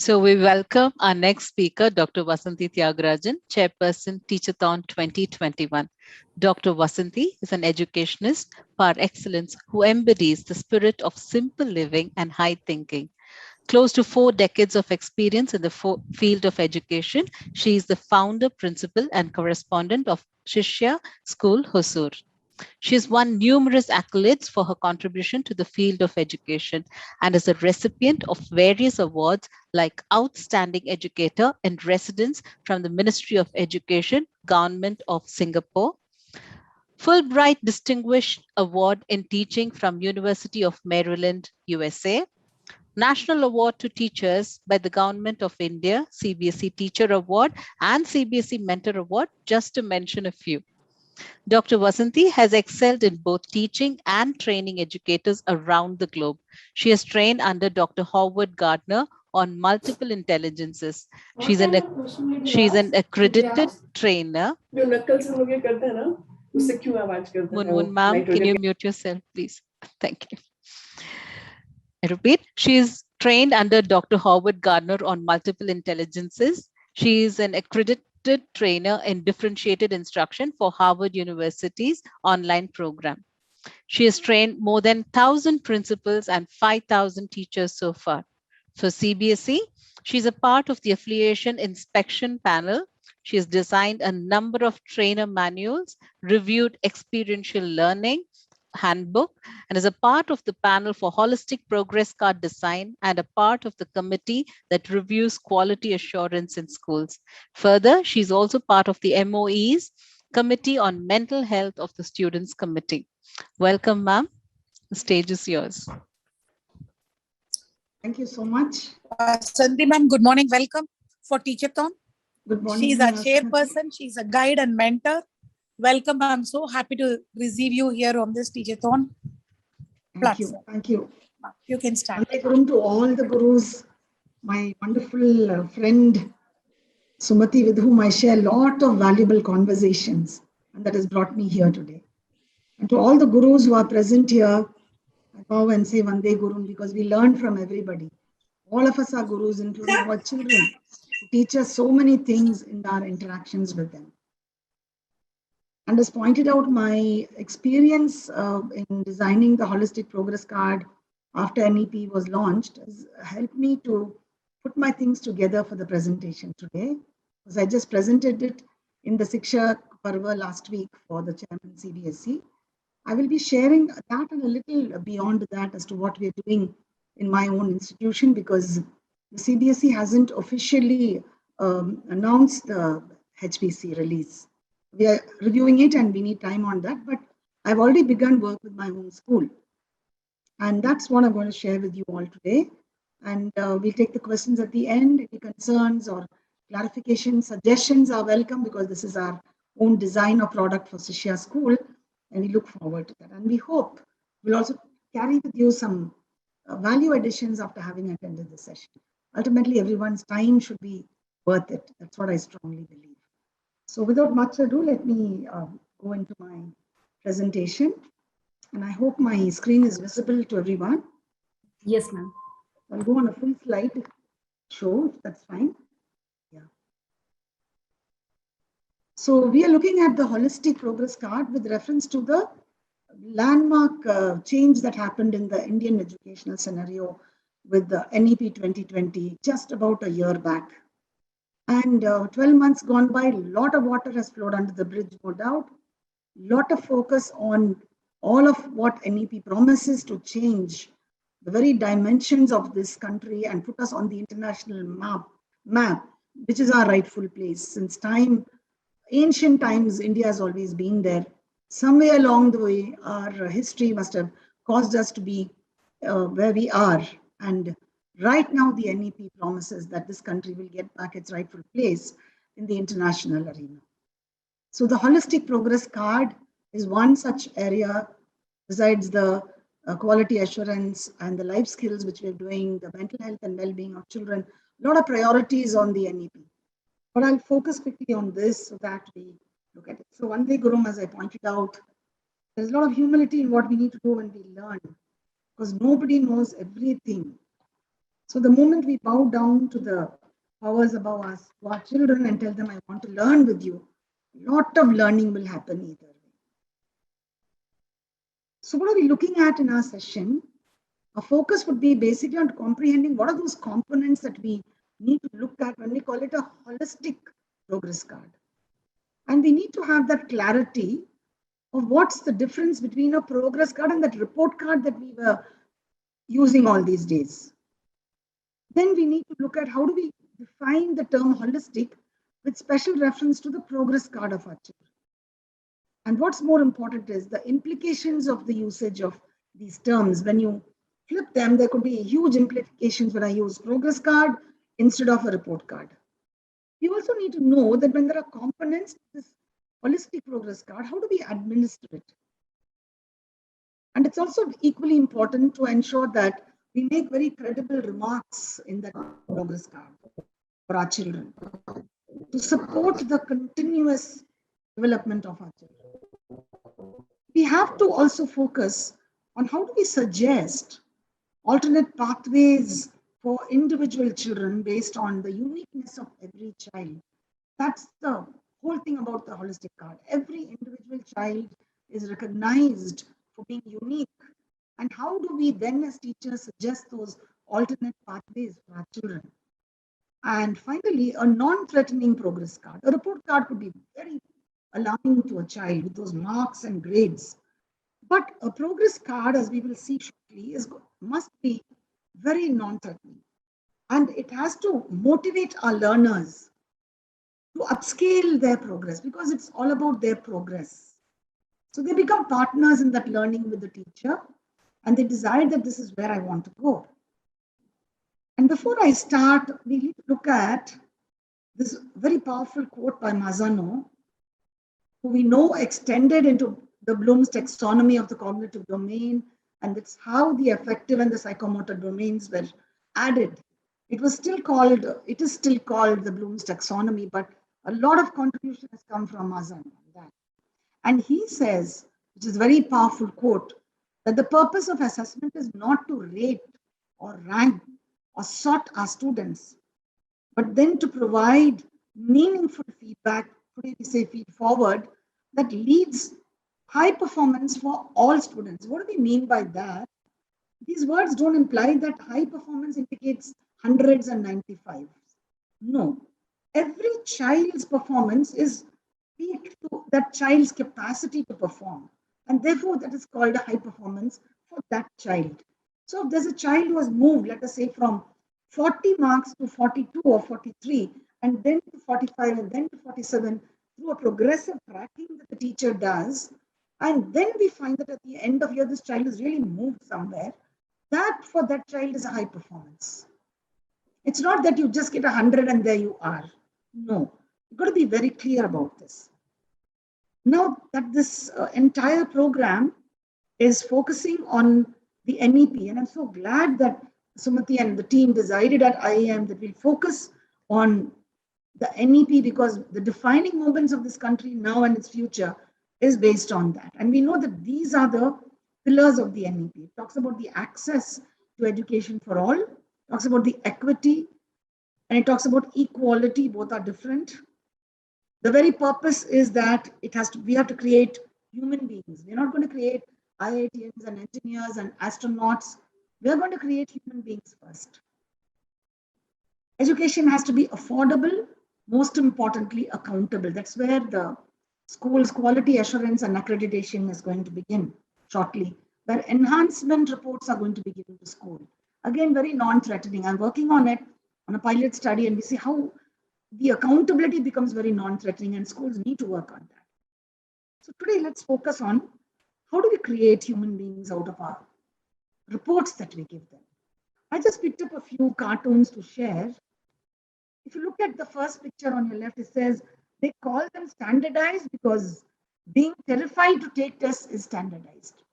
So we welcome our next speaker, Dr. Vasanthi Tyagarajan, Chairperson, Teachathon 2021. Dr. Vasanthi is an educationist par excellence who embodies the spirit of simple living and high thinking. Close to 4 decades of experience in the field of education, she is the founder, principal, and correspondent of Shishya School, Hosur. She has won numerous accolades for her contribution to the field of education and is a recipient of various awards like Outstanding Educator in Residence from the Ministry of Education, Government of Singapore, Fulbright Distinguished Award in Teaching from University of Maryland, USA, National Award to Teachers by the Government of India, CBSE Teacher Award, and CBSE Mentor Award, just to mention a few. Dr. Vasanthi has excelled in both teaching and training educators around the globe. She has trained under Dr. Howard Gardner on multiple intelligences. She's an accredited trainer. Munmun ma'am, can you mute yourself, please? Thank you. I repeat, she is trained under Dr. Howard Gardner on multiple intelligences. She is an accredited trainer in differentiated instruction for Harvard University's online program. She has trained more than 1,000 principals and 5,000 teachers so far. For CBSE, she's a part of the affiliation inspection panel. She has designed a number of trainer manuals, reviewed experiential learning handbook, and is a part of the panel for holistic progress card design and a part of the committee that reviews quality assurance in schools. Further, she's also part of the MOE's Committee on Mental Health of the Students Committee. Welcome, ma'am. The stage is yours. Thank you so much. Sandhi ma'am, good morning. Welcome for Teachathon. Good morning. She's a chairperson. She's a guide and mentor. Welcome. I'm so happy to receive you here on this Teachathon. Thank you. Thank you. You can start. Vandegurum to all the gurus, my wonderful friend Sumati, with whom I share a lot of valuable conversations, and that has brought me here today. And to all the gurus who are present here, I bow and say Vandegurum because we learn from everybody. All of us are gurus, including our children, who teach us so many things in our interactions with them. And as pointed out, my experience in designing the Holistic Progress Card after NEP was launched has helped me to put my things together for the presentation today. Because I just presented it in the Siksha Parva last week for the chairman CBSE. I will be sharing that and a little beyond that as to what we are doing in my own institution, because the CBSE hasn't officially announced the HPC release. We are reviewing it and we need time on that, but I've already begun work with my own school. And that's what I'm going to share with you all today. And we'll take the questions at the end. Any concerns or clarifications, suggestions are welcome, because this is our own design or product for Shishya School. And we look forward to that. And we hope we'll also carry with you some value additions after having attended this session. Ultimately, everyone's time should be worth it. That's what I strongly believe. So without much ado, let me go into my presentation. And I hope my screen is visible to everyone. Yes, ma'am. I'll go on a full slide show, that's fine. Yeah. So we are looking at the Holistic Progress Card with reference to the landmark change that happened in the Indian educational scenario with the NEP 2020 just about a year back. And 12 months gone by, a lot of water has flowed under the bridge, no doubt. Lot of focus on all of what NEP promises to change the very dimensions of this country and put us on the international map, which is our rightful place. Since ancient times, India has always been there. Somewhere along the way, our history must have caused us to be where we are. And right now, the NEP promises that this country will get back its rightful place in the international arena. So the Holistic Progress Card is one such area, besides the quality assurance and the life skills which we're doing, the mental health and well-being of children, a lot of priorities on the NEP. But I'll focus quickly on this so that we look at it. So Vandegurum, as I pointed out, there's a lot of humility in what we need to do when we learn, because nobody knows everything. So the moment we bow down to the powers above us, to our children, and tell them, I want to learn with you, a lot of learning will happen either way. So what are we looking at in our session? Our focus would be basically on comprehending what are those components that we need to look at when we call it a holistic progress card. And we need to have that clarity of what's the difference between a progress card and that report card that we were using all these days. Then we need to look at how do we define the term holistic with special reference to the progress card of our children. And what's more important is the implications of the usage of these terms. When you flip them, there could be huge implications when I use progress card instead of a report card. We also need to know that when there are components to this holistic progress card, how do we administer it? And it's also equally important to ensure that we make very credible remarks in that progress card for our children to support the continuous development of our children. We have to also focus on how do we suggest alternate pathways for individual children based on the uniqueness of every child. That's the whole thing about the holistic card. Every individual child is recognized for being unique. And how do we then as teachers suggest those alternate pathways for our children? And finally, a non-threatening progress card. A report card could be very alarming to a child with those marks and grades. But a progress card, as we will see shortly, must be very non-threatening. And it has to motivate our learners to upscale their progress because it's all about their progress. So they become partners in that learning with the teacher and they decide that this is where I want to go. And before I start, we need to look at this very powerful quote by Mazzano, who we know extended into the Bloom's taxonomy of the cognitive domain, and it's how the affective and the psychomotor domains were added. It is still called the Bloom's taxonomy, but a lot of contribution has come from Mazzano on that. And he says, which is a very powerful quote, that the purpose of assessment is not to rate or rank or sort our students, but then to provide meaningful feedback, today we say feed forward, that leads high performance for all students. What do we mean by that? These words don't imply that high performance indicates hundreds and 95s. No, every child's performance is peak to that child's capacity to perform. And therefore, that is called a high performance for that child. So if there's a child who has moved, let us say, from 40 marks to 42 or 43, and then to 45, and then to 47, through a progressive tracking that the teacher does, and then we find that at the end of year, this child has really moved somewhere, that for that child is a high performance. It's not that you just get 100 and there you are. No, you've got to be very clear about this. Now that this entire program is focusing on the NEP, and I'm so glad that Sumati and the team decided at IIM that we'll focus on the NEP because the defining moments of this country now and its future is based on that. And we know that these are the pillars of the NEP. It talks about the access to education for all, it talks about the equity, and it talks about equality. Both are different. The very purpose is that we have to create human beings. We're not going to create IITians and engineers and astronauts. We're going to create human beings first. Education has to be affordable, most importantly, accountable. That's where the school's quality assurance and accreditation is going to begin shortly, where enhancement reports are going to be given to school. Again, very non-threatening. I'm working on it on a pilot study, and we see how the accountability becomes very non-threatening, and schools need to work on that. So today, let's focus on how do we create human beings out of our reports that we give them. I just picked up a few cartoons to share. If you look at the first picture on your left, it says they call them standardized because being terrified to take tests is standardized.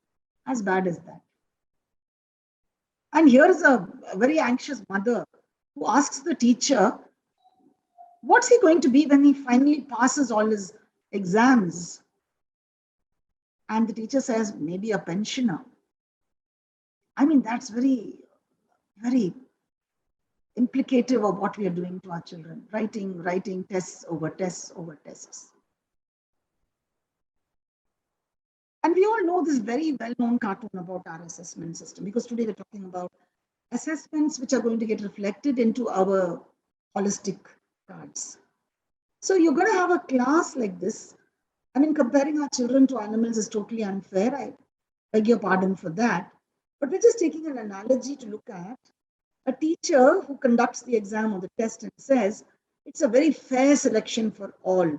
As bad as that. And here's a very anxious mother who asks the teacher, what's he going to be when he finally passes all his exams? And the teacher says, maybe a pensioner. I mean, that's very, very implicative of what we are doing to our children. Writing, tests over tests over tests. And we all know this very well-known cartoon about our assessment system, because today we're talking about assessments which are going to get reflected into our holistic cards. So you're going to have a class like this. I mean, comparing our children to animals is totally unfair. I beg your pardon for that. But we're just taking an analogy to look at a teacher who conducts the exam or the test and says, it's a very fair selection for all.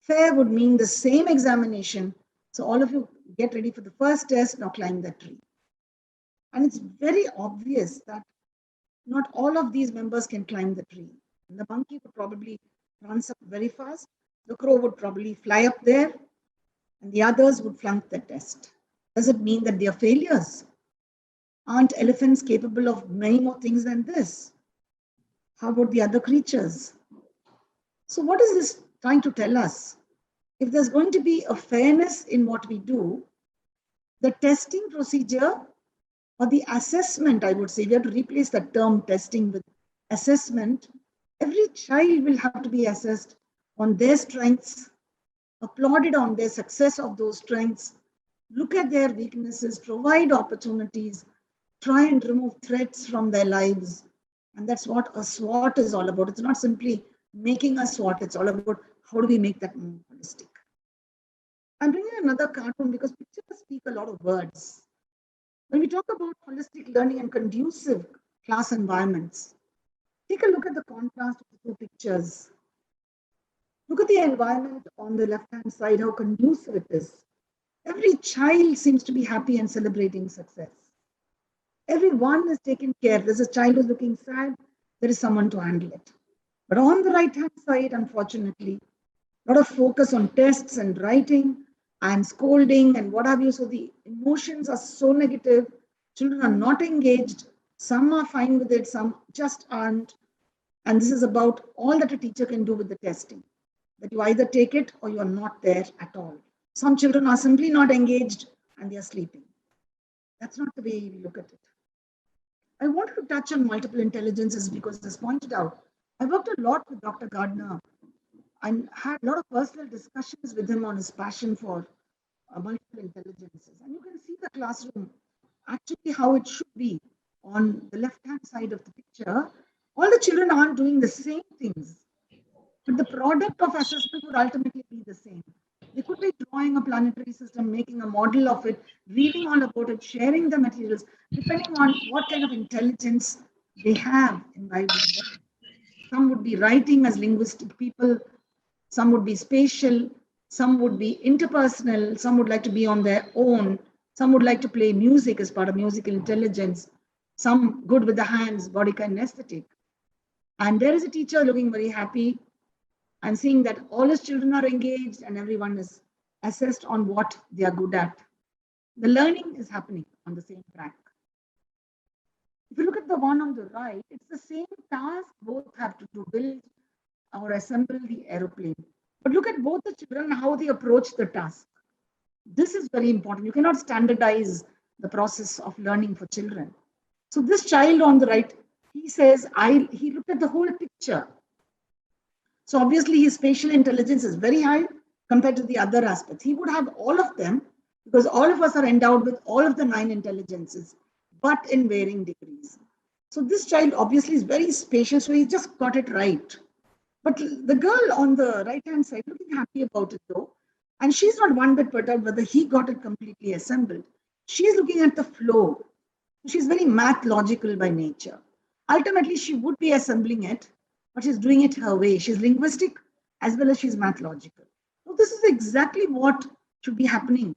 Fair would mean the same examination. So all of you get ready for the first test, now climb that tree. And it's very obvious that not all of these members can climb the tree. And the monkey would probably run up very fast. The crow would probably fly up there, and the others would flunk the test. Does it mean that they are failures? Aren't elephants capable of many more things than this? How about the other creatures? So what is this trying to tell us? If there's going to be a fairness in what we do, the testing procedure or the assessment, I would say, we have to replace the term testing with assessment. Every child will have to be assessed on their strengths, applauded on their success of those strengths, look at their weaknesses, provide opportunities, try and remove threats from their lives. And that's what a SWOT is all about. It's not simply making a SWOT, it's all about how do we make that more holistic. I'm bringing another cartoon because pictures speak a lot of words. When we talk about holistic learning and conducive class environments, take a look at the contrast of the two pictures. Look at the environment on the left-hand side, how conducive it is. Every child seems to be happy and celebrating success. Everyone is taken care. There's a child who's looking sad, there is someone to handle it. But on the right-hand side, unfortunately, a lot of focus on tests and writing and scolding and what have you. So the emotions are so negative. Children are not engaged. Some are fine with it, some just aren't. And this is about all that a teacher can do with the testing, that you either take it or you are not there at all. Some children are simply not engaged and they are sleeping. That's not the way we look at it. I wanted to touch on multiple intelligences because, as pointed out, I worked a lot with Dr. Gardner and had a lot of personal discussions with him on his passion for multiple intelligences. And you can see the classroom, actually how it should be on the left-hand side of the picture. All the children aren't doing the same things, but the product of assessment would ultimately be the same. They could be drawing a planetary system, making a model of it, reading all about it, sharing the materials, depending on what kind of intelligence they have imbibed in them. Some would be writing as linguistic people, some would be spatial, some would be interpersonal, some would like to be on their own, some would like to play music as part of musical intelligence, some good with the hands, body kinesthetic. And there is a teacher looking very happy and seeing that all his children are engaged and everyone is assessed on what they are good at. The learning is happening on the same track. If you look at the one on the right, it's the same task both have to do, build or assemble the aeroplane. But look at both the children, how they approach the task. This is very important. You cannot standardize the process of learning for children. So this child on the right, he says, he looked at the whole picture. So obviously his spatial intelligence is very high compared to the other aspects. He would have all of them because all of us are endowed with all of the 9 intelligences, but in varying degrees. So this child obviously is very spatial, so he just got it right. But the girl on the right-hand side looking happy about it though, and she's not one bit perturbed whether he got it completely assembled. She's looking at the flow. She's very math logical by nature. Ultimately, she would be assembling it, but she's doing it her way. She's linguistic as well as she's math logical. So this is exactly what should be happening.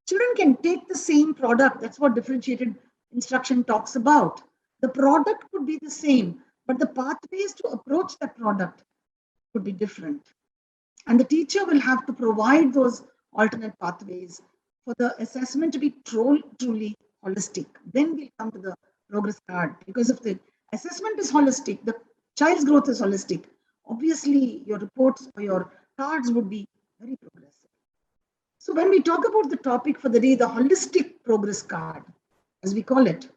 Children can take the same product. That's what differentiated instruction talks about. The product could be the same, but the pathways to approach that product could be different. And the teacher will have to provide those alternate pathways for the assessment to be truly holistic. Then we'll come to the progress card, because if the assessment is holistic, the child's growth is holistic, obviously your reports or your cards would be very progressive. So when we talk about the topic for the day, the holistic progress card, as we call it,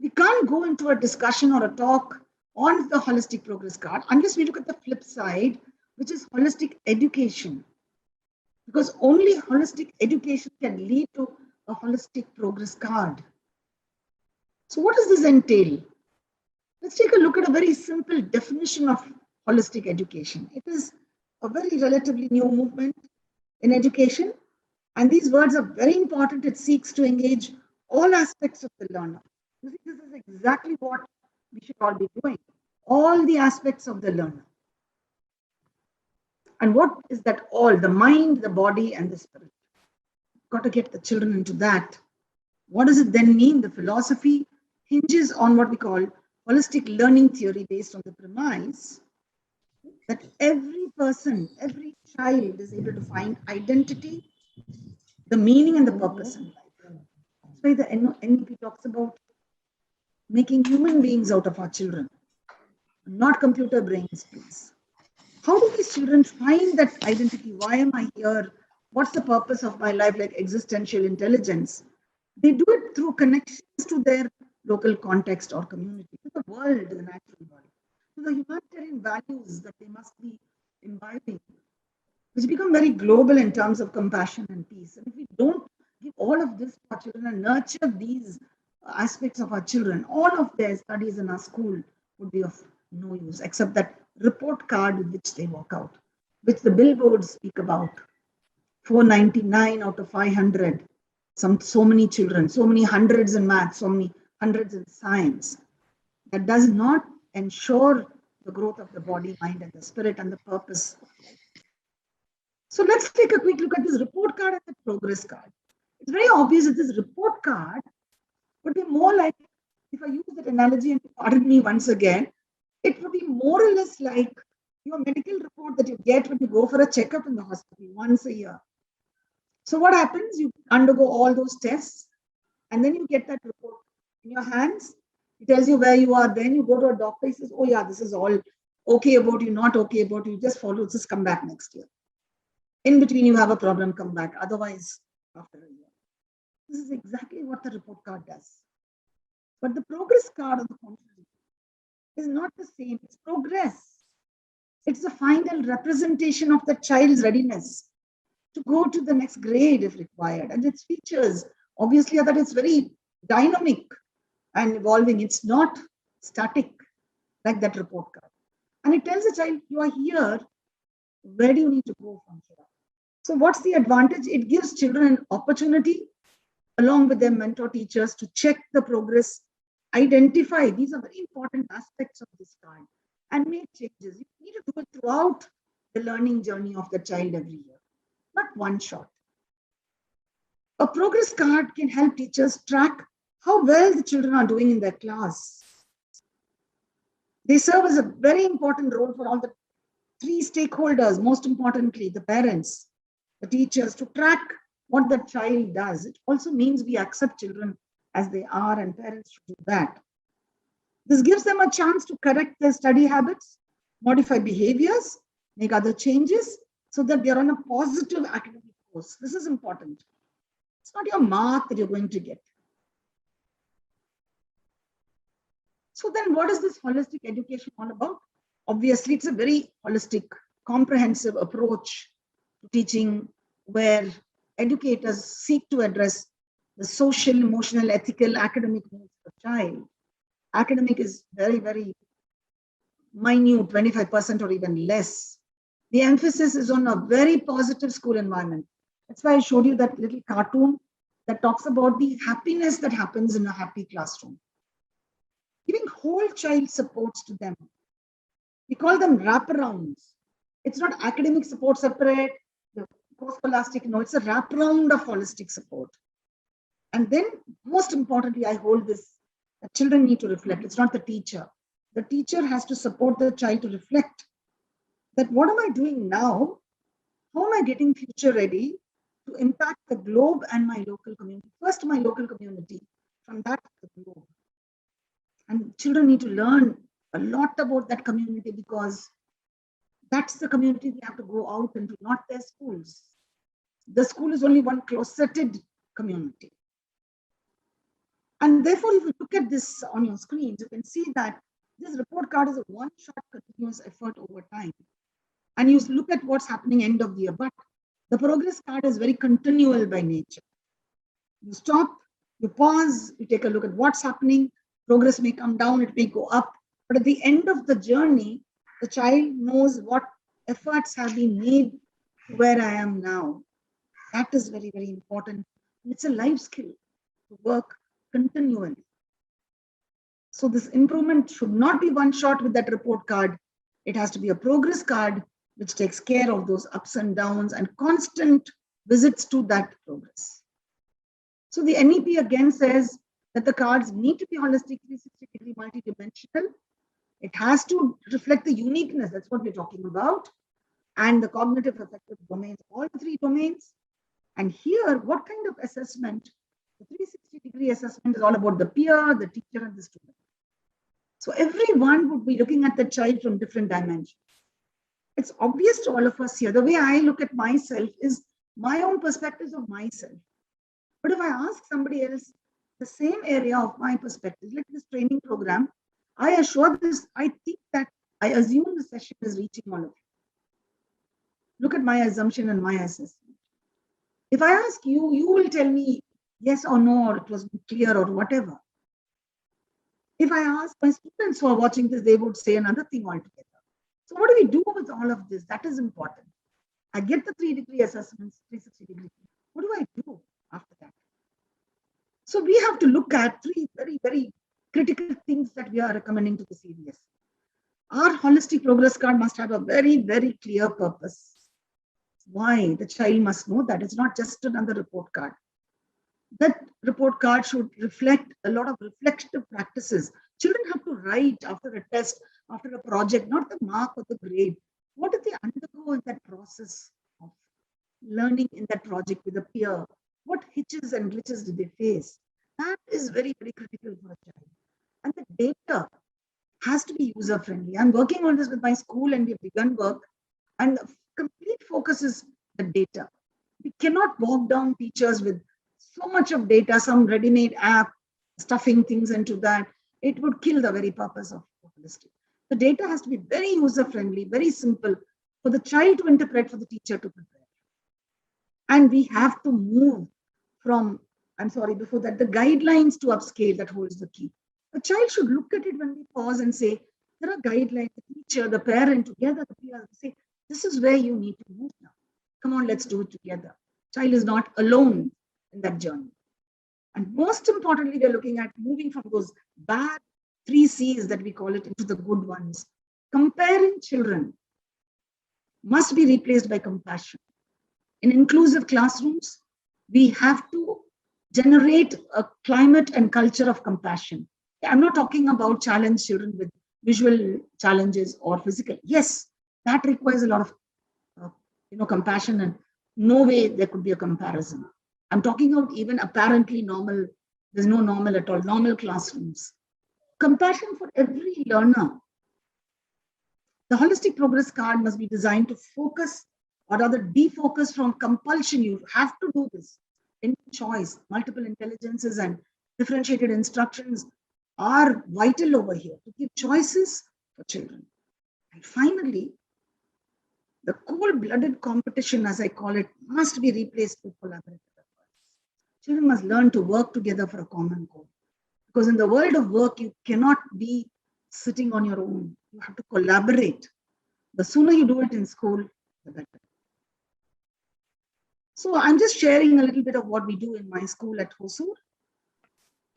we can't go into a discussion or a talk on the holistic progress card unless we look at the flip side, which is holistic education. Because only holistic education can lead to a holistic progress card. So what does this entail? Let's take a look at a very simple definition of holistic education. It is a very relatively new movement in education, and these words are very important. It seeks to engage all aspects of the learner. You see, this is exactly what we should all be doing, all the aspects of the learner. And what is that all? The mind, the body, and the spirit. Got to get the children into that. What does it then mean? The philosophy hinges on what we call holistic learning theory based on the premise that every person, every child is able to find identity, the meaning, and the purpose in life. That's why the NEP talks about making human beings out of our children, not computer brains, please. How do these children find that identity? Why am I here? What's the purpose of my life, like existential intelligence? They do it through connections to their local context or community, to the world, the natural world, to the humanitarian values that they must be imbibing, which become very global in terms of compassion and peace. And if we don't give all of this to our children and nurture these aspects of our children, all of their studies in our school would be of no use, except that report card with which they walk out, which the billboards speak about. 499 out of 500. So many children, so many hundreds in math, so many hundreds in science. That does not ensure the growth of the body, mind, and the spirit and the purpose of life. So let's take a quick look at this report card and the progress card. It's very obvious that this report card would be more like, if I use that analogy, and pardon me once again, it would be more or less like your medical report that you get when you go for a checkup in the hospital once a year. So what happens? You undergo all those tests, and then you get that report in your hands. It tells you where you are. Then you go to a doctor. He says, oh yeah, this is all okay about you, not okay about you. Just follow, just come back next year. In between, you have a problem, come back. Otherwise, after a year. This is exactly what the report card does. But the progress card, on the contrary, is not the same. It's progress. It's the final representation of the child's readiness to go to the next grade if required. And its features, obviously, are that it's very dynamic and evolving. It's not static like that report card. And it tells the child, you are here. Where do you need to go from here? So what's the advantage? It gives children an opportunity, along with their mentor teachers, to check the progress, identify. These are very important aspects of this card, and make changes. You need to do it throughout the learning journey of the child every year, not one shot. A progress card can help teachers track how well the children are doing in their class. They serve as a very important role for all the three stakeholders, most importantly, the parents, the teachers, to track what the child does. It also means we accept children as they are, and parents should do that. This gives them a chance to correct their study habits, modify behaviors, make other changes, so that they're on a positive academic course. This is important. It's not your mark that you're going to get. So then what is this holistic education all about? Obviously, it's a very holistic, comprehensive approach to teaching, where educators seek to address the social, emotional, ethical, academic needs of the child. Academic is very, very minute, 25% or even less. The emphasis is on a very positive school environment. That's why I showed you that little cartoon that talks about the happiness that happens in a happy classroom. Giving whole child supports to them. We call them wraparounds. It's not academic support separate, the post-scholastic, no, it's a wraparound of holistic support. And then, most importantly, I hold this, that children need to reflect. It's not the teacher. The teacher has to support the child to reflect that what am I doing now? How am I getting future ready to impact the globe and my local community? First, my local community, from that to the globe. And children need to learn a lot about that community, because that's the community we have to go out into, not their schools. The school is only one closeted community. And therefore, if you look at this on your screens, you can see that This report card is a one-shot continuous effort over time. And you look at what's happening end of the year, but the progress card is very continual by nature. You stop, you pause, you take a look at what's happening. Progress may come down, it may go up. But at the end of the journey, the child knows what efforts have been made to where I am now. That is very, very important. It's a life skill to work continually. So this improvement should not be one shot with that report card. It has to be a progress card which takes care of those ups and downs and constant visits to that progress. So the NEP again says that the cards need to be holistic, 360-degree, multidimensional. It has to reflect the uniqueness, that's what we're talking about, and the cognitive affective domains, all three domains. And here, what kind of assessment? The 360-degree assessment is all about the peer, the teacher, and the student. So everyone would be looking at the child from different dimensions. It's obvious to all of us here. The way I look at myself is my own perspectives of myself. But if I ask somebody else the same area of my perspective, like this training program, I assure this, I think that I assume the session is reaching all of you. Look at my assumption and my assessment. If I ask you, you will tell me yes or no, or it was clear or whatever. If I ask my students who are watching this, they would say another thing altogether. So what do we do with all of this? That is important. I get the 3-degree assessments, 360-degree. What do I do after that? So we have to look at three very, very critical things that we are recommending to the CBSE. Our holistic progress card must have a very, very clear purpose. Why? The child must know that it's not just another report card. That report card should reflect a lot of reflective practices. Children have to write after a test, after a project, not the mark or the grade. What did they undergo in that process of learning in that project with a peer? What hitches and glitches did they face? That is very, very critical for a child. And the data has to be user-friendly. I'm working on this with my school and we've begun work. And the complete focus is the data. We cannot bog down teachers with so much of data, some ready-made app, stuffing things into that. It would kill the very purpose of holistic. The data has to be very user-friendly, very simple for the child to interpret, for the teacher to prepare. And we have to move from, I'm sorry, before that, the guidelines to upscale that holds the key. A child should look at it when we pause and say, there are guidelines, the teacher, the parent together, the peers say, this is where you need to move now. Come on, let's do it together. Child is not alone in that journey. And most importantly, we're looking at moving from those bad 3 C's that we call it into the good ones. Comparing children must be replaced by compassion. In inclusive classrooms, we have to generate a climate and culture of compassion. I'm not talking about challenged children with visual challenges or physical. Yes, that requires a lot of compassion, and no way there could be a comparison. I'm talking about even apparently normal, there's no normal at all, normal classrooms. Compassion for every learner. The holistic progress card must be designed to focus, or rather defocus from compulsion. You have to do this in choice. Multiple intelligences and differentiated instructions are vital over here to give choices for children. And finally, the cold-blooded competition, as I call it, must be replaced with collaborative efforts. Children must learn to work together for a common goal. Because in the world of work, you cannot be sitting on your own. You have to collaborate. The sooner you do it in school, the better. So I'm just sharing a little bit of what we do in my school at Hosur.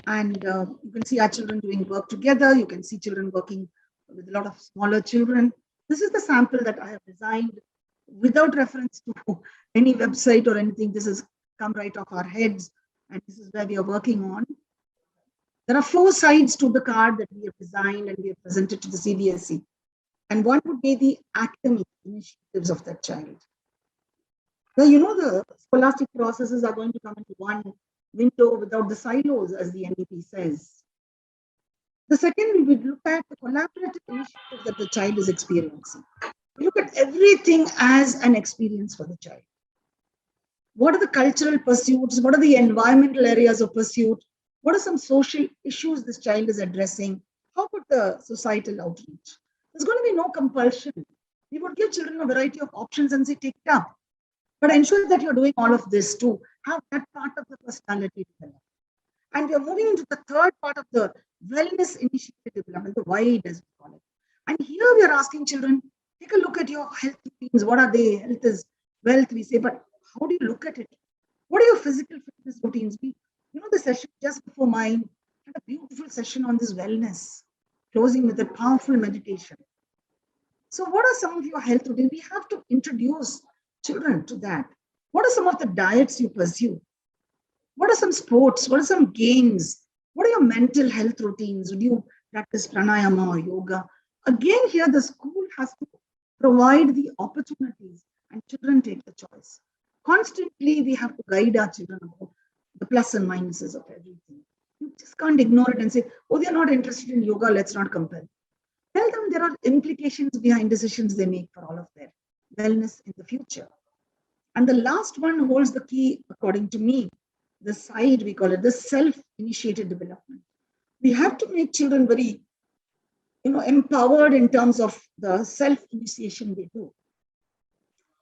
And you can see our children doing work together. You can see children working with a lot of smaller children. This is the sample that I have designed without reference to any website or anything. This has come right off our heads, and this is where we are working on. There are 4 sides to the card that we have designed and we have presented to the CBSE. And one would be the academic initiatives of that child. Now, the scholastic processes are going to come into one window without the silos, as the NEP says. The second, we would look at the collaborative initiatives that the child is experiencing. We look at everything as an experience for the child. What are the cultural pursuits? What are the environmental areas of pursuit? What are some social issues this child is addressing? How about the societal outreach? There's going to be no compulsion. We would give children a variety of options and say, take it up. But ensure that you're doing all of this to have that part of the personality developed. And we are moving into the third part of the wellness initiative development, the WIDE as we call it. And here we are asking children, take a look at your health routines. What are they? Health is wealth, we say, but how do you look at it? What are your physical fitness routines? The session just before mine had a beautiful session on this wellness, closing with a powerful meditation. So what are some of your health routines? We have to introduce children to that. What are some of the diets you pursue? What are some sports? What are some games? What are your mental health routines? Would you practice pranayama or yoga? Again, here the school has to provide the opportunities and children take the choice. Constantly, we have to guide our children about the plus and minuses of everything. You just can't ignore it and say, oh, they're not interested in yoga, let's not compel. Tell them there are implications behind decisions they make for all of their wellness in the future. And the last one holds the key, according to me, the side, we call it the self-initiated development. We have to make children very, empowered in terms of the self-initiation they do.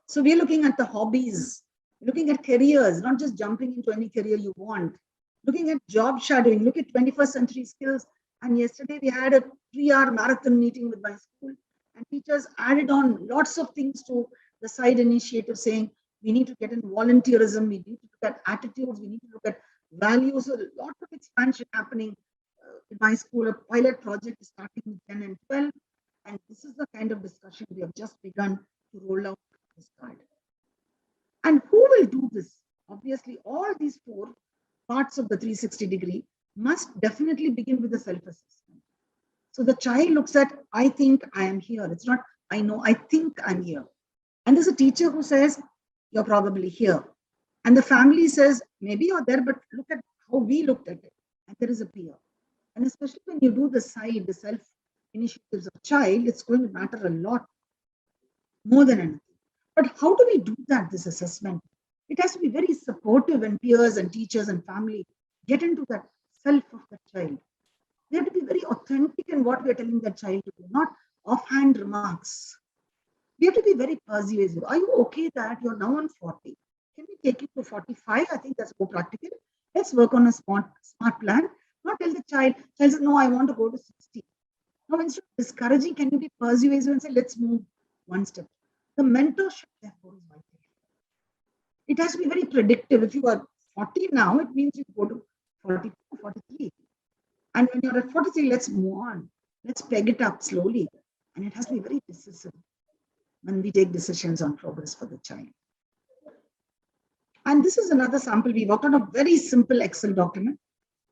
So we're looking at the hobbies, looking at careers, not just jumping into any career you want, looking at job shadowing, look at 21st century skills. And yesterday we had a 3-hour marathon meeting with my school, and teachers added on lots of things to the side initiative, saying we need to get in volunteerism, we need to look at attitudes, we need to look at values. So a lot of expansion happening in my school. A pilot project is starting with 10 and 12. And this is the kind of discussion we have just begun to roll out this card. And who will do this? Obviously, all these 4 parts of the 360 degree must definitely begin with the self-assessment. So the child looks at, I think I am here. It's not, I know, I think I'm here. And there's a teacher who says, you're probably here. And the family says, maybe you're there, but look at how we looked at it. And there is a peer. And especially when you do the side, the self-initiatives of a child, it's going to matter a lot more than anything. But how do we do that, this assessment? It has to be very supportive, and peers and teachers and family get into that self of the child. We have to be very authentic in what we are telling the child to do, not offhand remarks. We have to be very persuasive. Are you okay that you're now on 40? Can we take it to 45? I think that's more practical. Let's work on a smart plan. Not tell the child says, no, I want to go to 60. Now, instead of discouraging, can you be persuasive and say, let's move one step? The mentorship, therefore, is vital. It has to be very predictive. If you are 40 now, it means you go to 42, 43. And when you're at 43, let's move on. Let's peg it up slowly. And it has to be very decisive when we take decisions on progress for the child. And this is another sample. We worked on a very simple Excel document.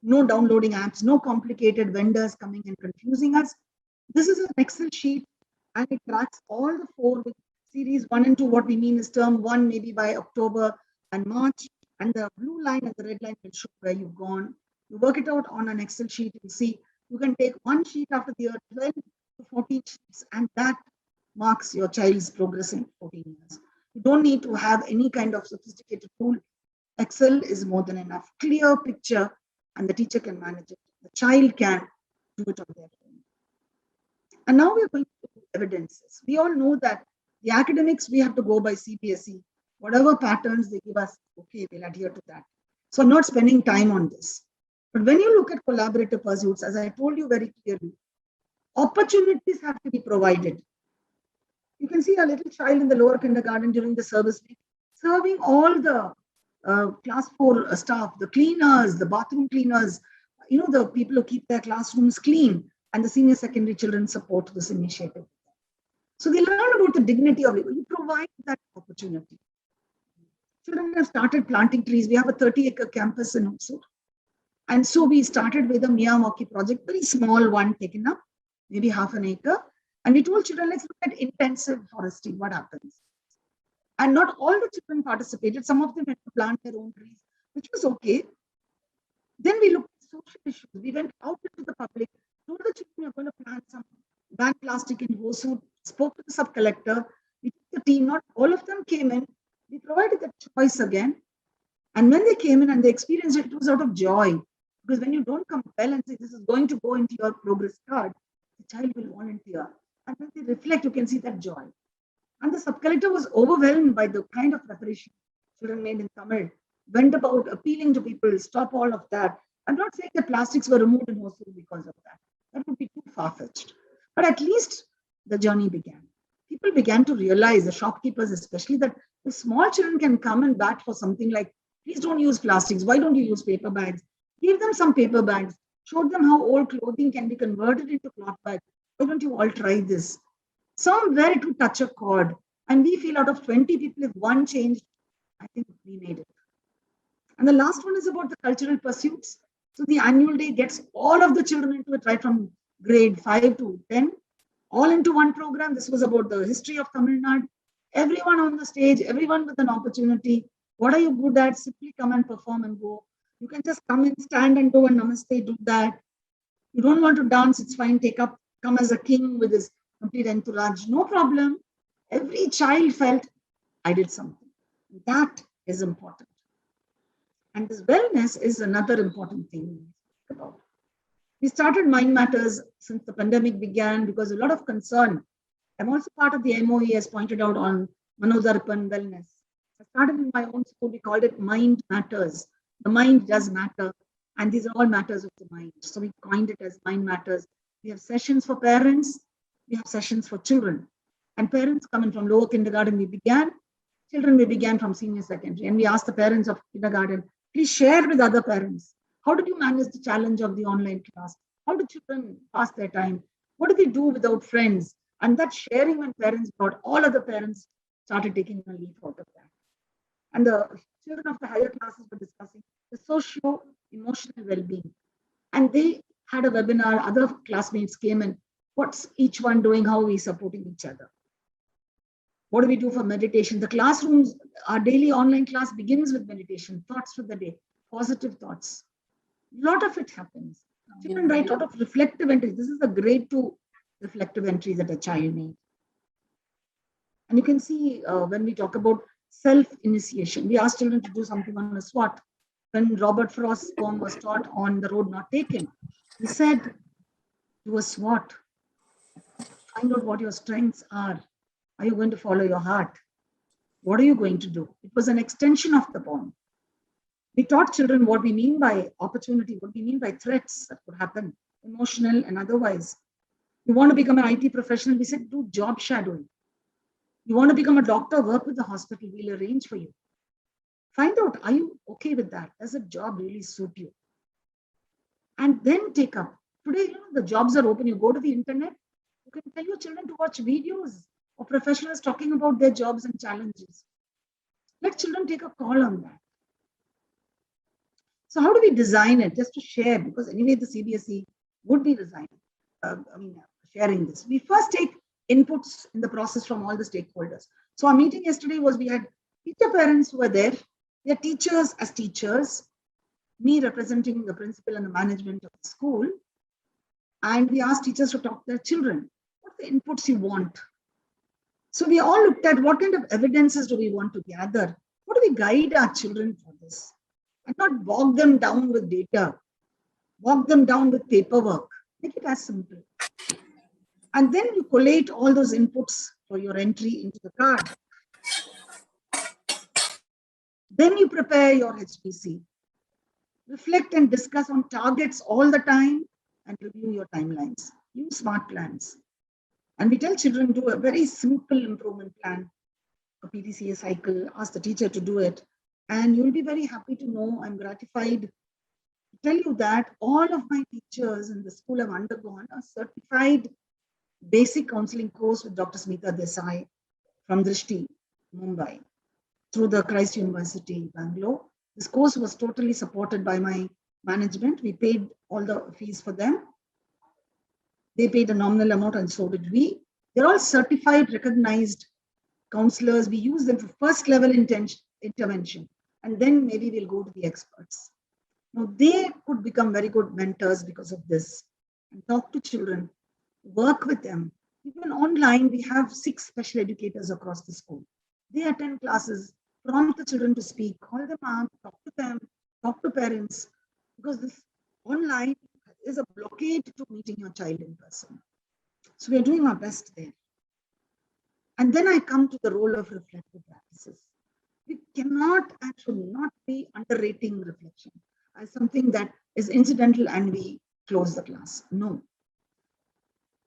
No downloading apps, no complicated vendors coming and confusing us. This is an Excel sheet, and it tracks all the 4 with series 1 and 2. What we mean is term 1, maybe by October and March. And the blue line and the red line will show where you've gone. You work it out on an Excel sheet. You see, you can take one sheet after the other, 12 to 14 sheets, and that marks your child's progress in 14 years. You don't need to have any kind of sophisticated tool. Excel is more than enough. Clear picture, and the teacher can manage it. The child can do it on their own. And now we're going to do evidences. We all know that the academics, we have to go by CBSE. Whatever patterns they give us, okay, we'll adhere to that. So I'm not spending time on this. But when you look at collaborative pursuits, as I told you very clearly, opportunities have to be provided. You can see a little child in the lower kindergarten during the service week, serving all the class 4 staff, the cleaners, the bathroom cleaners, the people who keep their classrooms clean, and the senior secondary children support this initiative. So they learn about the dignity of it. You provide that opportunity. Children have started planting trees. We have a 30-acre campus in Hosur. And so we started with a Miyawaki project, very small one taken up, maybe half an acre. And we told children, let's look at intensive forestry, what happens. And not all the children participated. Some of them had to plant their own trees, which was okay. Then we looked at social issues. We went out into the public, told the children we're going to plant some ban plastic in Hosur, spoke to the sub-collector. We took the team, not all of them came in. We provided the choice again. And when they came in and they experienced it, it was out of joy. Because when you don't compel and say, this is going to go into your progress card, the child will volunteer. And when they reflect, you can see that joy. And the sub-collector was overwhelmed by the kind of preparation children made in Tamil, went about appealing to people, stop all of that. I'm not saying that plastics were removed in Hosur because of that. That would be too far-fetched. But at least the journey began. People began to realize, the shopkeepers especially, that the small children can come and bat for something like, please don't use plastics. Why don't you use paper bags? Give them some paper bags. Show them how old clothing can be converted into cloth bags. Why don't you all try this? Somewhere it would touch a chord. And we feel out of 20 people, if one changed, I think we made it. And the last one is about the cultural pursuits. So the annual day gets all of the children into it, right from grade 5 to 10, all into one program. This was about the history of Tamil Nadu. Everyone on the stage, everyone with an opportunity. What are you good at? Simply come and perform and go. You can just come and stand and do a namaste, do that. You don't want to dance, it's fine. Come as a king with his complete entourage. No problem. Every child felt, I did something. That is important. And this wellness is another important thing we speak about. We started Mind Matters since the pandemic began because a lot of concern. I'm also part of the MOE as pointed out on Manodarpan Wellness. I started in my own school, we called it Mind Matters. The mind does matter, and these are all matters of the mind. So we coined it as Mind Matters. We have sessions for parents, we have sessions for children. And parents come in from lower kindergarten, children we began from senior secondary. And we asked the parents of kindergarten, please share with other parents. How did you manage the challenge of the online class? How do children pass their time? What do they do without friends? And that sharing when parents brought, all other parents started taking a leap out of that. And the children of the higher classes were discussing the socio-emotional well-being. And they had a webinar, other classmates came in. What's each one doing? How are we supporting each other? What do we do for meditation? The classrooms, our daily online class begins with meditation, thoughts for the day, positive thoughts. A lot of it happens. Children write a lot of reflective entries. This is the grade 2 reflective entries that a child needs. And you can see when we talk about self-initiation, we ask children to do something on a SWOT. When Robert Frost's poem was taught on The Road Not Taken, he said, do a SWOT. Find out what your strengths are. Are you going to follow your heart? What are you going to do? It was an extension of the poem. We taught children what we mean by opportunity, what we mean by threats that could happen, emotional and otherwise. You want to become an IT professional, we said, do job shadowing. You want to become a doctor, work with the hospital, we'll arrange for you. Find out, are you okay with that? Does a job really suit you? And then take up. Today, the jobs are open. You go to the internet, you can tell your children to watch videos of professionals talking about their jobs and challenges. Let children take a call on that. So how do we design it? Just to share, because anyway, the CBSE would be sharing this. We first take inputs in the process from all the stakeholders. So our meeting yesterday was, we had teacher parents who were there. They are teachers as teachers, me representing the principal and the management of the school. And we asked teachers to talk to their children. What are the inputs you want? So we all looked at what kind of evidences do we want to gather? How do we guide our children for this? And not bog them down with data, bog them down with paperwork. Make it as simple. And then you collate all those inputs for your entry into the card. Then you prepare your HPC. Reflect and discuss on targets all the time and review your timelines. Use smart plans. And we tell children do a very simple improvement plan, a PDCA cycle, ask the teacher to do it. And you'll be very happy to know, I'm gratified to tell you that all of my teachers in the school have undergone a certified basic counseling course with Dr. Smita Desai from Drishti, Mumbai, through the Christ University, Bangalore. This course was totally supported by my management. We paid all the fees for them. They paid a nominal amount and so did we. They're all certified, recognized counselors. We use them for first level intervention. And then maybe we'll go to the experts. Now they could become very good mentors because of this. And talk to children, work with them. Even online, we have 6 special educators across the school. They attend classes, prompt the children to speak, call them up, talk to them, talk to parents. Because this online is a blockade to meeting your child in person. So we are doing our best there. And then I come to the role of reflective practices. We cannot and should not be underrating reflection as something that is incidental and we close the class. No.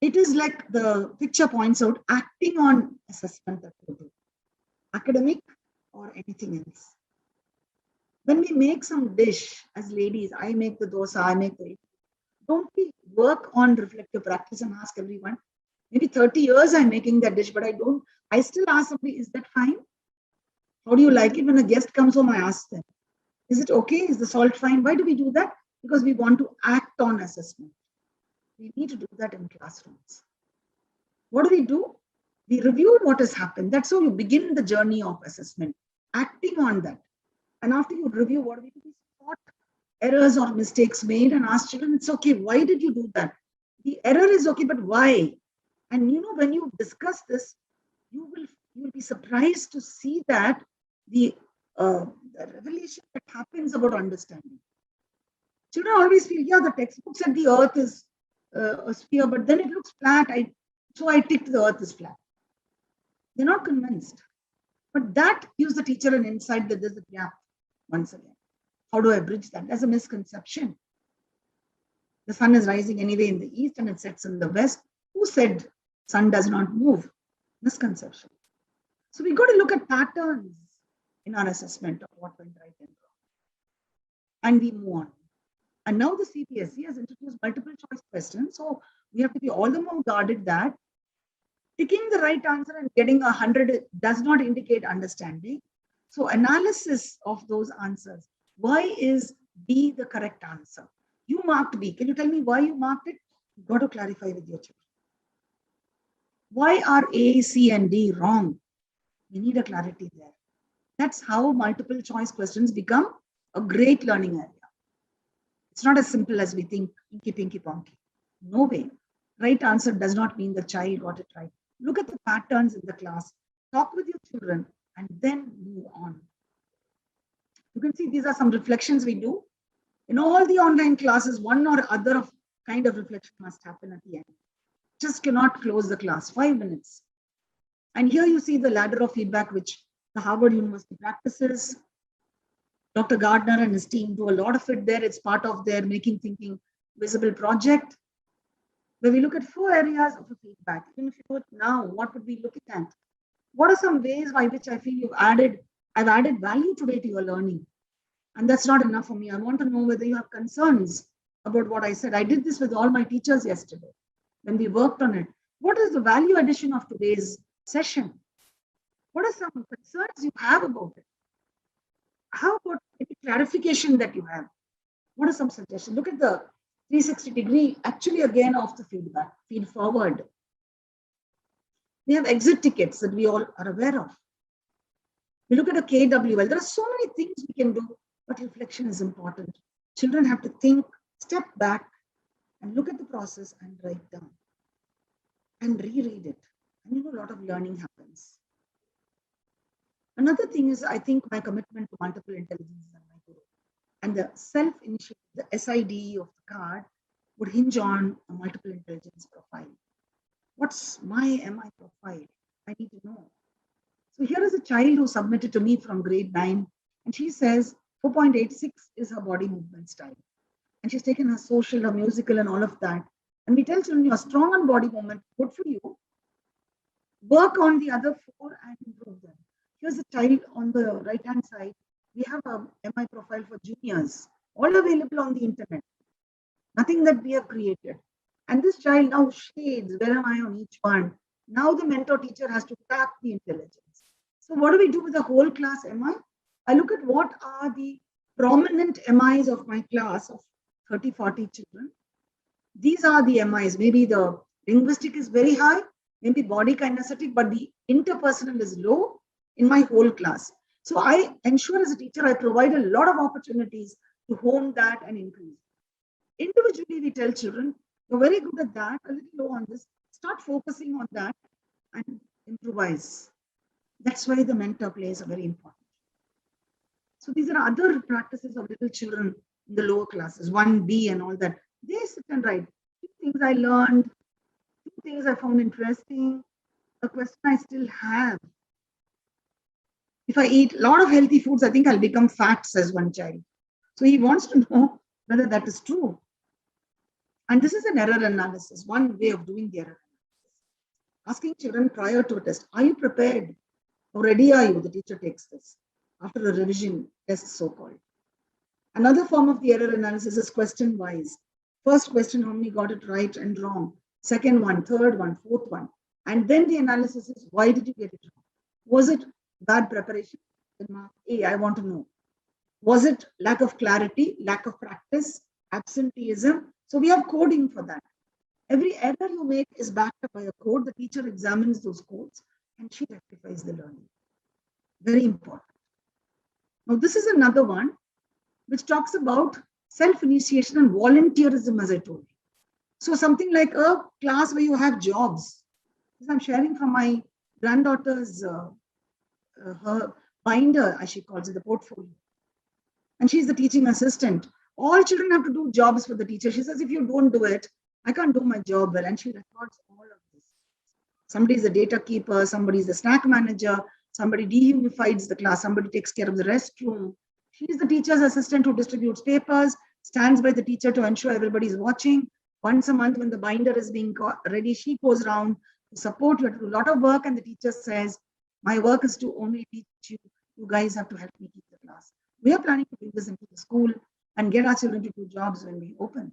It is like the picture points out, acting on assessment that we do, academic or anything else. When we make some dish as ladies, I make the dosa, I make the, don't we work on reflective practice and ask everyone, maybe 30 years I'm making that dish, but I still ask somebody, is that fine? How do you like it? When a guest comes home, I ask them, is it okay? Is the salt fine? Why do we do that? Because we want to act on assessment. We need to do that in classrooms. What do? We review what has happened. That's how you begin the journey of assessment, acting on that. And after you review, what do? We spot errors or mistakes made and ask children, it's okay. Why did you do that? The error is okay, but why? And when you discuss this, you will be surprised to see that the revelation that happens about understanding. Children always feel, yeah, the textbook said the earth is a sphere, but then it looks flat. So I ticked the earth is flat. They're not convinced. But that gives the teacher an insight that there's a gap once again. How do I bridge that? There's a misconception. The sun is rising anyway in the east and it sets in the west. Who said sun does not move? Misconception. So we got to look at patterns in our assessment of what went right and wrong. And we move on. And now the CBSE has introduced multiple choice questions. So we have to be all the more guarded that picking the right answer and getting 100 does not indicate understanding. So analysis of those answers. Why is B the correct answer? You marked B. Can you tell me why you marked it? You've got to clarify with your children. Why are A, C, and D wrong? We need a clarity there. That's how multiple choice questions become a great learning area. It's not as simple as we think, inky, pinky, ponky. No way. Right answer does not mean the child got it right. Look at the patterns in the class. Talk with your children and then move on. You can see these are some reflections we do. In all the online classes, one or other of kind of reflection must happen at the end. Just cannot close the class, 5 minutes. And here you see the ladder of feedback, which the Harvard University practices. Dr. Gardner and his team do a lot of it there. It's part of their Making Thinking Visible project, where we look at 4 areas of feedback. Even if you do it now, what would we look at? What are some ways by which I feel I've added value today to your learning? And that's not enough for me. I want to know whether you have concerns about what I said. I did this with all my teachers yesterday when we worked on it. What is the value addition of today's session? What are some concerns you have about it? How about any clarification that you have? What are some suggestions? Look at the 360-degree, actually again of the feedback, feed forward. We have exit tickets that we all are aware of. We look at a KWL. There are so many things we can do, but reflection is important. Children have to think, step back, and look at the process and write down and reread it. And a lot of learning happens. Another thing is, I think my commitment to multiple intelligence and my guru. And the self-initiative, the SID of the card would hinge on a multiple intelligence profile. What's my MI profile? I need to know. So here is a child who submitted to me from grade 9, and she says 4.86 is her body movement style. And she's taken her social, her musical, and all of that. And we tell children, you're strong on body movement, good for you. Work on the other 4 and improve them. Here's a child on the right-hand side. We have a MI profile for juniors, all available on the internet. Nothing that we have created. And this child now shades, where am I on each one? Now the mentor teacher has to tap the intelligence. So what do we do with the whole class MI? I look at what are the prominent MIs of my class of 30, 40 children. These are the MIs. Maybe the linguistic is very high, maybe body kinesthetic, but the interpersonal is low in my whole class. So I ensure as a teacher, I provide a lot of opportunities to hone that and increase. Individually, we tell children, you're very good at that, a little low on this. Start focusing on that and improvise. That's why the mentor plays a very important. So these are other practices of little children in the lower classes, 1B and all that. They sit and write. Few things I learned, few things I found interesting, a question I still have. If I eat a lot of healthy foods, I think I'll become fat, says one child. So he wants to know whether that is true. And this is an error analysis, one way of doing the error analysis. Asking children prior to a test, are you prepared? How ready are you? The teacher takes this after a revision test, so-called. Another form of the error analysis is question-wise. First question, how many got it right and wrong? Second one, third one, fourth one. And then the analysis is, why did you get it wrong? Was it bad preparation? A, I want to know. Was it lack of clarity, lack of practice, absenteeism? So we have coding for that. Every error you make is backed up by a code. The teacher examines those codes and she rectifies the learning. Very important. Now, this is another one which talks about self-initiation and volunteerism, as I told you. So something like a class where you have jobs. I'm sharing from my granddaughter's her binder, as she calls it, the portfolio. And she's the teaching assistant. All children have to do jobs for the teacher. She says, if you don't do it, I can't do my job well. And she records all of this. Somebody is the data keeper, somebody is the snack manager, somebody dehumidifies the class, somebody takes care of the restroom. She is the teacher's assistant who distributes papers, stands by the teacher to ensure everybody is watching. Once a month when the binder is being ready, she goes around to support. You have to do a lot of work and the teacher says, my work is to only teach you. You guys have to help me keep the class. We are planning to bring this into the school and get our children to do jobs when we open.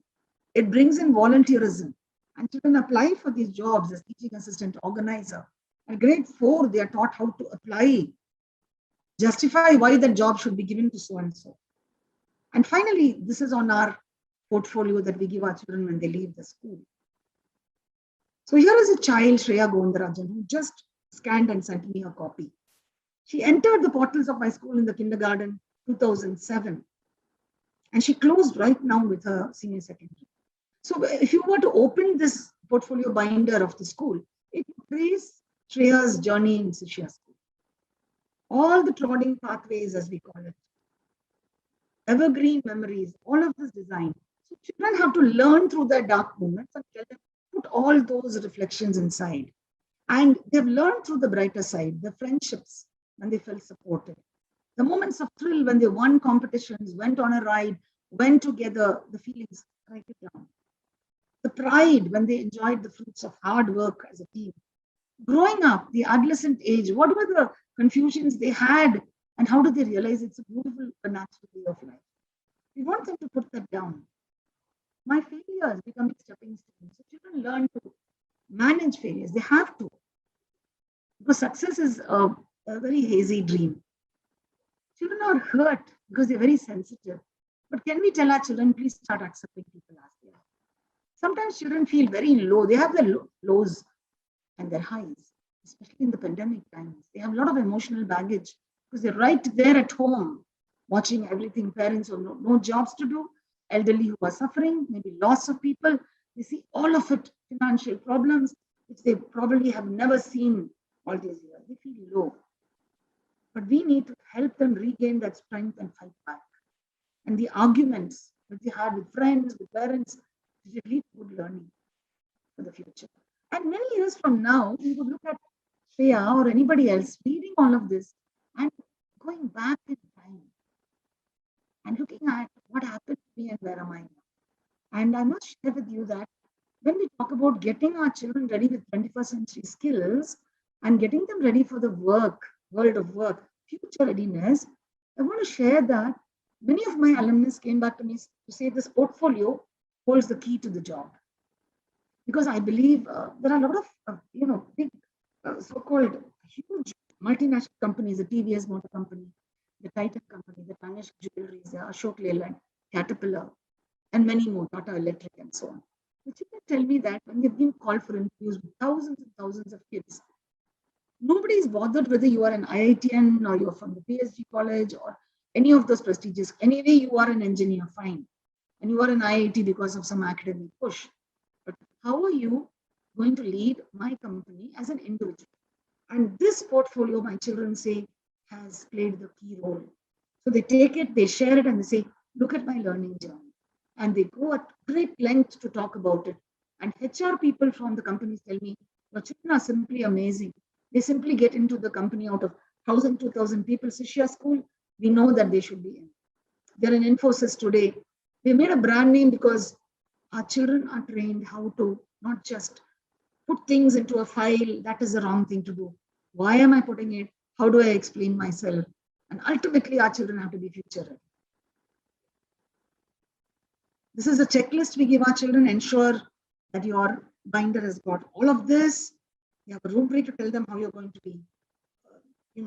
It brings in volunteerism and children apply for these jobs as teaching assistant, organizer. At grade 4, they are taught how to apply, justify why that job should be given to so and so. And finally, this is on our portfolio that we give our children when they leave the school. So here is a child, Shreya Gondarajan, who just scanned and sent me a copy. She entered the portals of my school in the kindergarten 2007. And she closed right now with her senior secondary. So if you were to open this portfolio binder of the school, it would trace Shreya's journey in Shishya School. All the trotting pathways, as we call it. Evergreen memories, all of this design. So children have to learn through their dark moments and tell them, put all those reflections inside. And they've learned through the brighter side, the friendships when they felt supported. The moments of thrill when they won competitions, went on a ride, went together, the feelings, write it down. The pride when they enjoyed the fruits of hard work as a team. Growing up, the adolescent age, what were the confusions they had and how did they realize it's a beautiful, natural way of life? We want them to put that down. My failures become stepping stones. So children learn to manage failures. They have to. Because success is a very hazy dream. Children are hurt because they're very sensitive. But can we tell our children, please start accepting people as they are? Sometimes children feel very low. They have their lows and their highs, especially in the pandemic times. They have a lot of emotional baggage because they're right there at home, watching everything, parents who have no jobs to do, elderly who are suffering, maybe loss of people. They see all of it, financial problems, which they probably have never seen all these years. They feel low. But we need to help them regain that strength and fight back. And the arguments that they had with friends, with parents, should lead to good learning for the future. And many years from now, we would look at Shreya or anybody else reading all of this and going back in time and looking at what happened to me and where am I now. And I must share with you that when we talk about getting our children ready with 21st century skills and getting them ready for the world of work, future readiness, I want to share that many of my alumnus came back to me to say this portfolio holds the key to the job. Because I believe there are a lot of, big so-called huge multinational companies, the TVS Motor Company, the Titan Company, the Tanishq Jewelries, the Ashok Leyland, Caterpillar, and many more, Tata Electric and so on. But you can tell me that when they've been called for interviews with thousands and thousands of kids, nobody is bothered whether you are an IITian or you're from the PSG college or any of those prestigious. Anyway, you are an engineer, fine. And you are an IIT because of some academic push. But how are you going to lead my company as an individual? And this portfolio, my children say, has played the key role. So they take it, they share it, and they say, look at my learning journey. And they go at great length to talk about it. And HR people from the companies tell me, your children are simply amazing. They simply get into the company out of 1,000, 2,000 people. Shishya School, we know that they should be in. They're in Infosys today. We made a brand name because our children are trained how to not just put things into a file. That is the wrong thing to do. Why am I putting it? How do I explain myself? And ultimately, our children have to be future ready. This is a checklist we give our children. Ensure that your binder has got all of this. You have a rubric to tell them how you're going to be,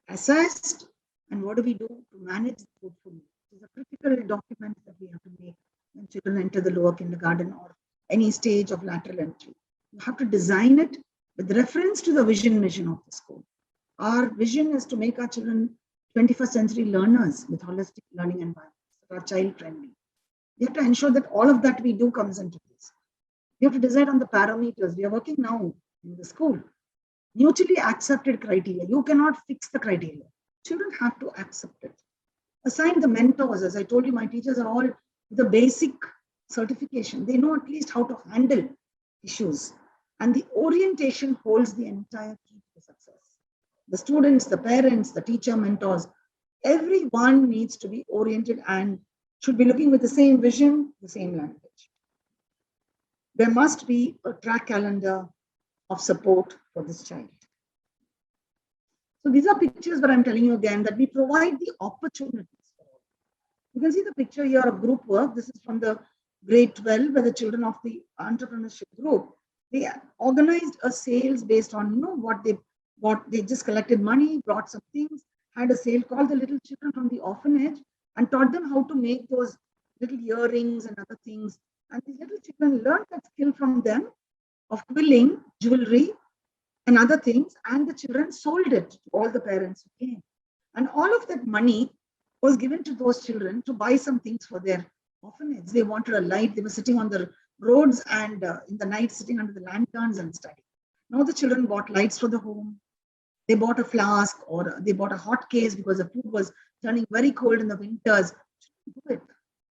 assessed, and what do we do to manage the portfolio. It's a critical document that we have to make when children enter the lower kindergarten or any stage of lateral entry. You have to design it with reference to the vision mission of the school. Our vision is to make our children 21st century learners with holistic learning environments that are child friendly. We have to ensure that all of that we do comes into place. We have to decide on the parameters. We are working now in the school. Mutually accepted criteria. You cannot fix the criteria. Children have to accept it. Assign the mentors. As I told you, my teachers are all the basic certification. They know at least how to handle issues. And the orientation holds the entire key to success. The students, the parents, the teacher, mentors, everyone needs to be oriented and should be looking with the same vision, the same language. There must be a track calendar of support for this child. So these are pictures, but I'm telling you again that we provide the opportunities. You can see the picture here of group work. This is from the grade 12, where the children of the entrepreneurship group, they organized a sales based on what they bought. They just collected money, brought some things, had a sale, called the little children from the orphanage and taught them how to make those little earrings and other things. And these little children learned that skill from them of quilling, jewelry, and other things. And the children sold it to all the parents who came. And all of that money was given to those children to buy some things for their orphanage. They wanted a light. They were sitting on the roads and in the night sitting under the lanterns and studying. Now the children bought lights for the home. They bought a flask or they bought a hot case because the food was turning very cold in the winters.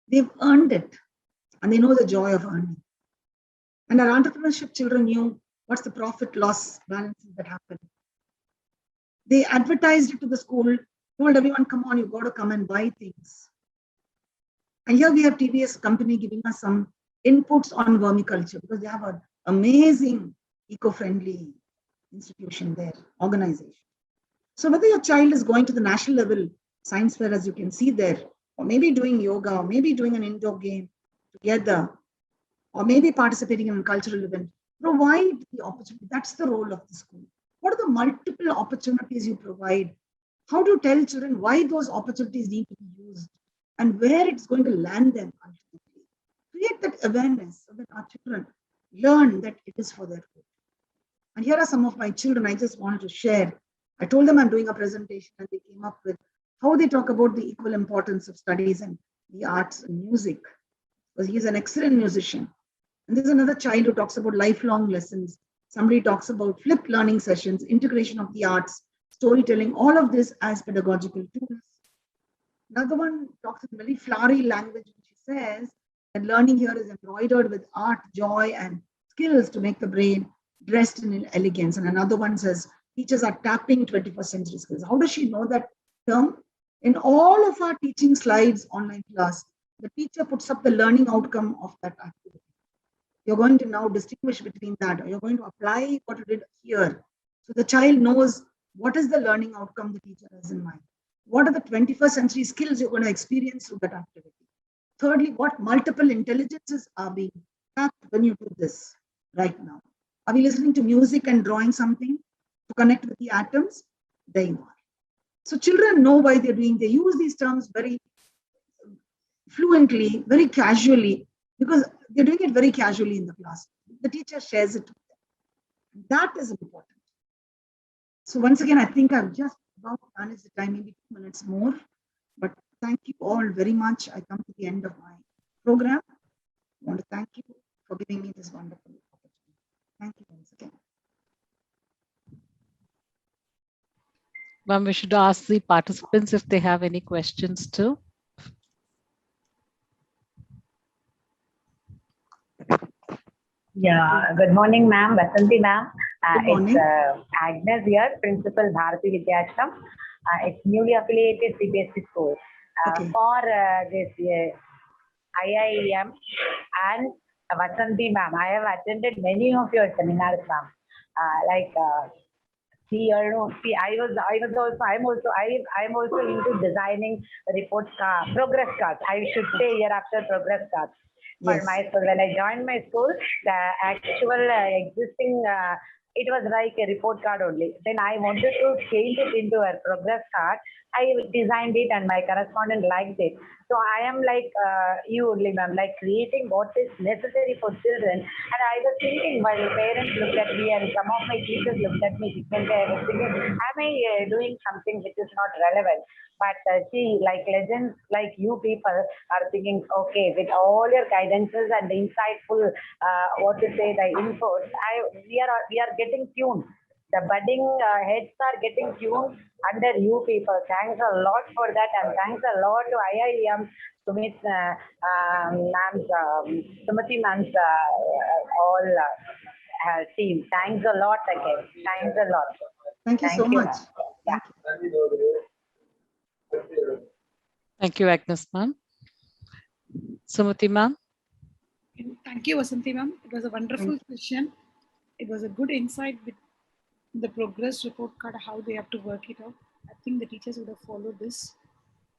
They've earned it and they know the joy of earning. And our entrepreneurship children knew what's the profit loss balances that happen. They advertised it to the school, told everyone, come on, you've got to come and buy things. And here we have TVS company giving us some inputs on vermiculture because they have an amazing eco-friendly institution there, organization. So whether your child is going to the national level science fair, as you can see there, or maybe doing yoga, or maybe doing an indoor game together, or maybe participating in a cultural event, provide the opportunity. That's the role of the school. What are the multiple opportunities you provide? How to tell children why those opportunities need to be used and where it's going to land them ultimately. Create that awareness so that our children learn that it is for their good. And here are some of my children I just wanted to share. I told them I'm doing a presentation and they came up with how they talk about the equal importance of studies and the arts and music. Because he's an excellent musician. And there's another child who talks about lifelong lessons. Somebody talks about flipped learning sessions, integration of the arts, storytelling, all of this as pedagogical tools. Another one talks in very flowery language, which says that learning here is embroidered with art, joy, and skills to make the brain dressed in elegance. And another one says teachers are tapping 21st century skills. How does she know that term? In all of our teaching slides, online class, the teacher puts up the learning outcome of that activity. You're going to now distinguish between that, or you're going to apply what you did here. So the child knows what is the learning outcome the teacher has in mind. What are the 21st century skills you're going to experience through that activity? Thirdly, what multiple intelligences are being tapped when you do this right now? Are we listening to music and drawing something to connect with the atoms? There you are. So children know why they're doing. They use these terms very fluently, very casually, because they're doing it very casually in the class. The teacher shares it with them. That is important. So once again, I think I've just about managed the time, maybe 2 minutes more. But thank you all very much. I come to the end of my program. I want to thank you for giving me this wonderful opportunity. Thank you once again. Ma'am, we should ask the participants if they have any questions too. Yeah, good morning, ma'am. Vasanthi, ma'am. Good morning. It's Agnes here, Principal Bharati Vidyashram. It's newly affiliated CBSE school. Okay. For this IIM and Vasanthi, ma'am, I have attended many of your seminars, ma'am. I'm also into designing report cards, progress cards. I should say here after progress cards. For Yes. my school, when I joined my school, the actual existing, it was like a report card only. Then I wanted to change it into a progress card. I designed it and my correspondent liked it. So I am like you only, ma'am, like creating what is necessary for children. And I was thinking while parents looked at me and some of my teachers looked at me differently, I was thinking, am I doing something which is not relevant? But see, like legends like you people are thinking, okay, with all your guidances and the insightful, what to say, the inputs, we are getting tuned. The budding heads are getting tuned under you people. Thanks a lot for that, and thanks a lot to IIM, Sumati ma'am's all team. Thanks a lot again. Thanks a lot. Thank you so much. Ma'am. Yeah. Thank you, Agnes ma'am. Sumati ma'am. Thank you, Vasanthi ma'am. It was a wonderful session. It was a good insight with the progress report card, how they have to work it out. I think the teachers would have followed this.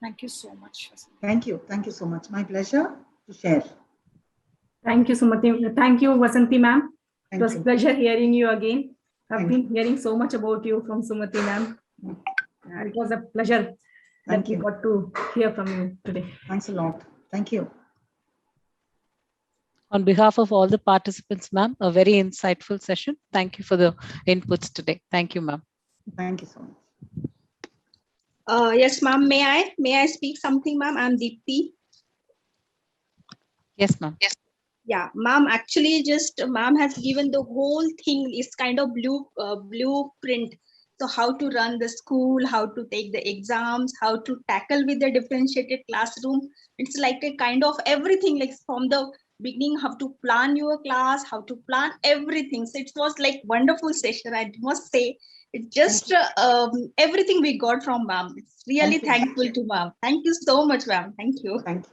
Thank you so much, Vasanthi. Thank you. Thank you so much. My pleasure to share. Thank you, Sumati. Thank you, Vasanthi ma'am. It Thank was a you. pleasure hearing you again. I've Thank been hearing so much about you from Sumati ma'am. It was a pleasure Thank that we you. got to hear from you today. Thanks a lot. Thank you. On behalf of all the participants, ma'am, a very insightful session. Thank you for the inputs today. Thank you, ma'am. Thank you so much. Yes, ma'am. May I speak something, ma'am? I'm Deepti. Yes, ma'am. Yes. Yeah, ma'am. Actually, just ma'am has given the whole thing is kind of blueprint. So how to run the school, how to take the exams, how to tackle with the differentiated classroom. It's like a kind of everything, like from the beginning, how to plan your class, how to plan everything. So it was like wonderful session. I must say, it's just everything we got from ma'am. It's really Thank you. thankful to ma'am. Thank you so much, ma'am. Thank you. Thank you.